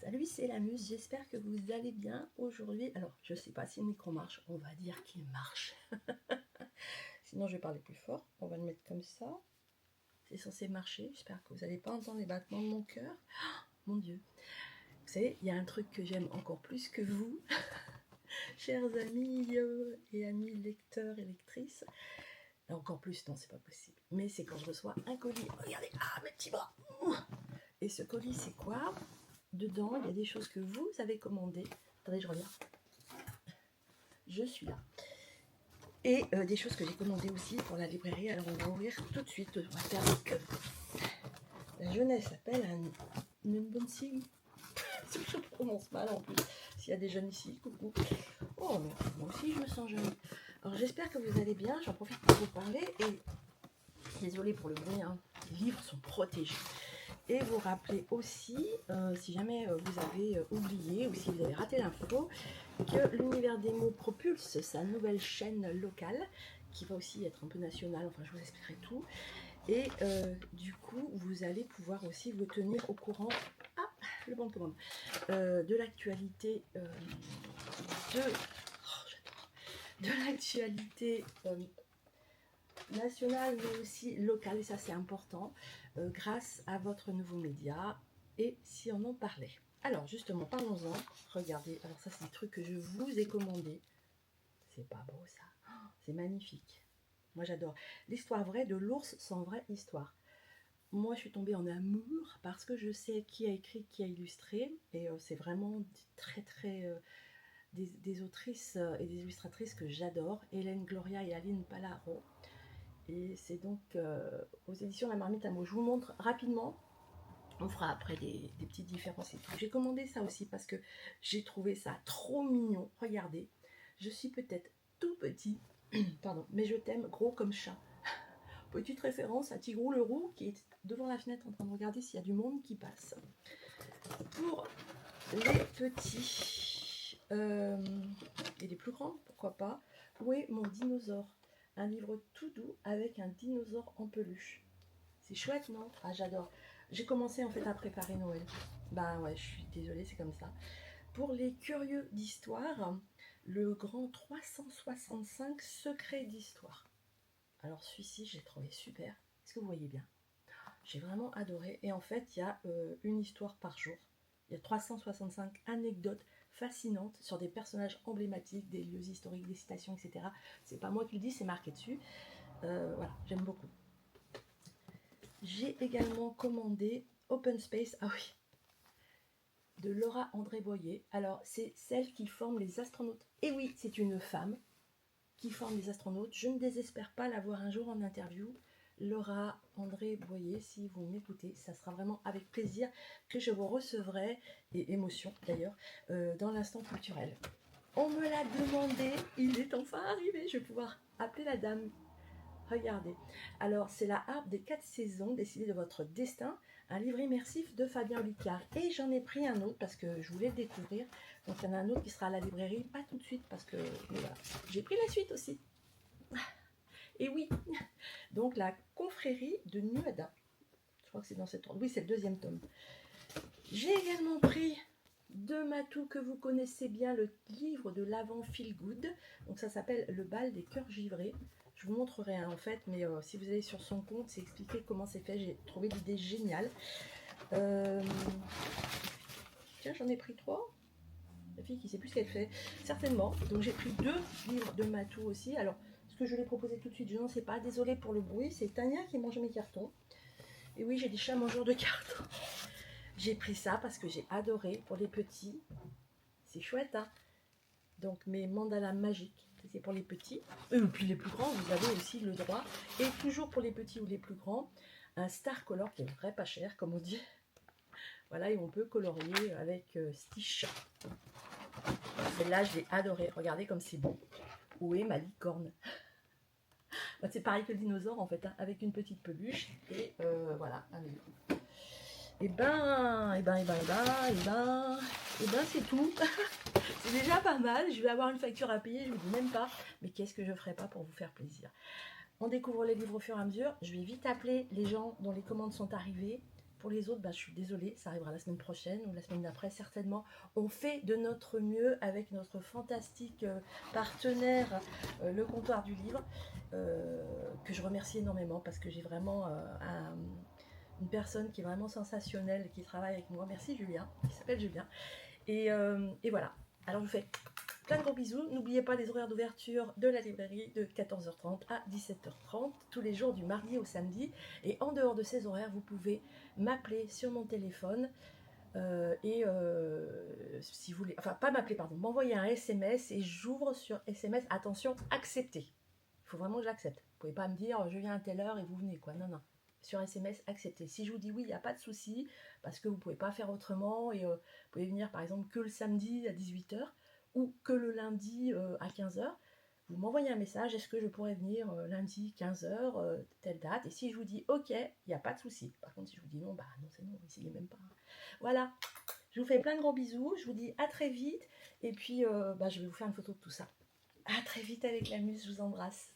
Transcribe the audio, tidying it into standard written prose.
Salut, c'est la Muse, j'espère que vous allez bien aujourd'hui. Alors, je ne sais pas si le micro marche, on va dire qu'il marche. Sinon, je vais parler plus fort. On va le mettre comme ça. C'est censé marcher, j'espère que vous n'allez pas entendre les battements de mon cœur. Oh, mon Dieu. Vous savez, il y a un truc que j'aime encore plus que vous, chers amis et amis lecteurs et lectrices. Encore plus, non, c'est pas possible. Mais c'est quand je reçois un colis. Regardez, mes petits bras. Et ce colis, c'est quoi ? Dedans, il y a des choses que vous avez commandées. Attendez, je reviens. Je suis là. Et des choses que j'ai commandées aussi pour la librairie. Alors, on va ouvrir tout de suite. On va faire avec la jeunesse s'appelle un unboxing. Je prononce mal en plus. S'il y a des jeunes ici, coucou. Oh, mais moi aussi, je me sens jeune. Alors, j'espère que vous allez bien. J'en profite pour vous parler. Et désolée pour le bruit, hein. Les livres sont protégés. Et vous rappelez aussi, si jamais vous avez oublié ou si vous avez raté l'info, que l'Univers des mots propulse sa nouvelle chaîne locale, qui va aussi être un peu nationale, enfin je vous expliquerai tout. Et du coup, vous allez pouvoir aussi vous tenir au courant, le bon de commande, de l'actualité de l'actualité nationale, mais aussi locale, et ça c'est important, grâce à votre nouveau média, et si on en parlait. Alors justement, parlons-en. Regardez, alors ça c'est des trucs que je vous ai commandés. C'est pas beau ça, c'est magnifique. Moi j'adore. L'histoire vraie de l'ours sans vraie histoire. Moi je suis tombée en amour parce que je sais qui a écrit, qui a illustré, et c'est vraiment très des autrices et des illustratrices que j'adore, Hélène Gloria et Aline Palaro. Et c'est donc aux éditions La Marmite à mots. Je vous montre rapidement. On fera après des petites différences et tout. J'ai commandé ça aussi parce que j'ai trouvé ça trop mignon. Regardez, je suis peut-être tout petit, pardon, mais je t'aime gros comme chat. Petite référence à Tigrou le roux qui est devant la fenêtre en train de regarder s'il y a du monde qui passe. Pour les petits et les plus grands, pourquoi pas, où est mon dinosaure ? Un livre tout doux avec un dinosaure en peluche. C'est chouette, non ? Ah, j'adore. J'ai commencé en fait à préparer Noël. Bah ouais, je suis désolée, c'est comme ça. Pour les curieux d'histoire, le grand 365 secrets d'histoire. Alors celui-ci, j'ai trouvé super. Est-ce que vous voyez bien ? J'ai vraiment adoré. Et en fait, il y a une histoire par jour. Il y a 365 anecdotes fascinantes sur des personnages emblématiques, des lieux historiques, des citations, etc. C'est pas moi qui le dis, c'est marqué dessus. Voilà, j'aime beaucoup. J'ai également commandé Open Space, ah oui, de Laura André Boyer. Alors, c'est celle qui forme les astronautes. Et oui, c'est une femme qui forme les astronautes. Je ne désespère pas la voir un jour en interview. Laura André Boyer, si vous m'écoutez, ça sera vraiment avec plaisir que je vous recevrai, et émotion d'ailleurs, dans l'instant culturel. On me l'a demandé, il est enfin arrivé, je vais pouvoir appeler la dame. Regardez, alors c'est la harpe des 4 saisons, décidez de votre destin, un livre immersif de Fabien Olicard. Et j'en ai pris un autre parce que je voulais le découvrir. Donc il y en a un autre qui sera à la librairie, pas tout de suite parce que voilà. J'ai pris la suite aussi. Et oui, donc la confrérie de Nuada. Je crois que c'est dans cette ordre. Oui, c'est le 2e tome. J'ai également pris de Matou que vous connaissez bien, le livre de l'avant Feel Good. Donc ça s'appelle Le bal des cœurs givrés. Je vous montrerai en fait, mais si vous allez sur son compte, c'est expliqué comment c'est fait. J'ai trouvé l'idée géniale. Tiens, j'en ai pris 3. La fille qui sait plus ce qu'elle fait, certainement. Donc j'ai pris 2 livres de Matou aussi. Alors, ce que je l'ai proposé tout de suite, je n'en sais pas. Désolée pour le bruit, c'est Tania qui mange mes cartons. Et oui, j'ai des chats mangeurs de cartons. J'ai pris ça parce que j'ai adoré pour les petits. C'est chouette, hein. Donc mes mandalas magiques. C'est pour les petits. Et puis les plus grands, vous avez aussi le droit. Et toujours pour les petits ou les plus grands, un Star Color qui est vrai pas cher, comme on dit. Voilà, et on peut colorier avec Stitch. Celle-là, je l'ai adorée. Regardez comme c'est bon. Où est ma licorne ? C'est pareil que le dinosaure, en fait, hein, avec une petite peluche. Et voilà, un livre. Et ben, c'est tout. C'est déjà pas mal. Je vais avoir une facture à payer, je vous dis même pas. Mais qu'est-ce que je ferai pas pour vous faire plaisir ? On découvre les livres au fur et à mesure. Je vais vite appeler les gens dont les commandes sont arrivées. Pour les autres, je suis désolée, ça arrivera la semaine prochaine ou la semaine d'après certainement. On fait de notre mieux avec notre fantastique partenaire, le comptoir du livre, que je remercie énormément parce que j'ai vraiment une personne qui est vraiment sensationnelle et qui travaille avec moi. Merci Julien, qui s'appelle Julien. Et voilà. Alors je vous fais plein de gros bisous. N'oubliez pas les horaires d'ouverture de la librairie de 14h30 à 17h30, tous les jours du mardi au samedi. Et en dehors de ces horaires, vous pouvez m'appeler sur mon téléphone. Si vous voulez, enfin pas m'appeler, pardon, m'envoyer un SMS et j'ouvre sur SMS. Attention, accepter. Il faut vraiment que j'accepte. Vous pouvez pas me dire je viens à telle heure et vous venez quoi. Non, non. Sur SMS, accepter. Si je vous dis oui, il n'y a pas de souci, parce que vous ne pouvez pas faire autrement et vous pouvez venir par exemple que le samedi à 18h ou que le lundi à 15h. Vous m'envoyez un message, est-ce que je pourrais venir lundi 15h, telle date. Et si je vous dis ok, il n'y a pas de souci. Par contre, si je vous dis non, non, c'est non, essayez même pas. Voilà, je vous fais plein de gros bisous, je vous dis à très vite. Et puis, je vais vous faire une photo de tout ça. À très vite avec la muse, je vous embrasse.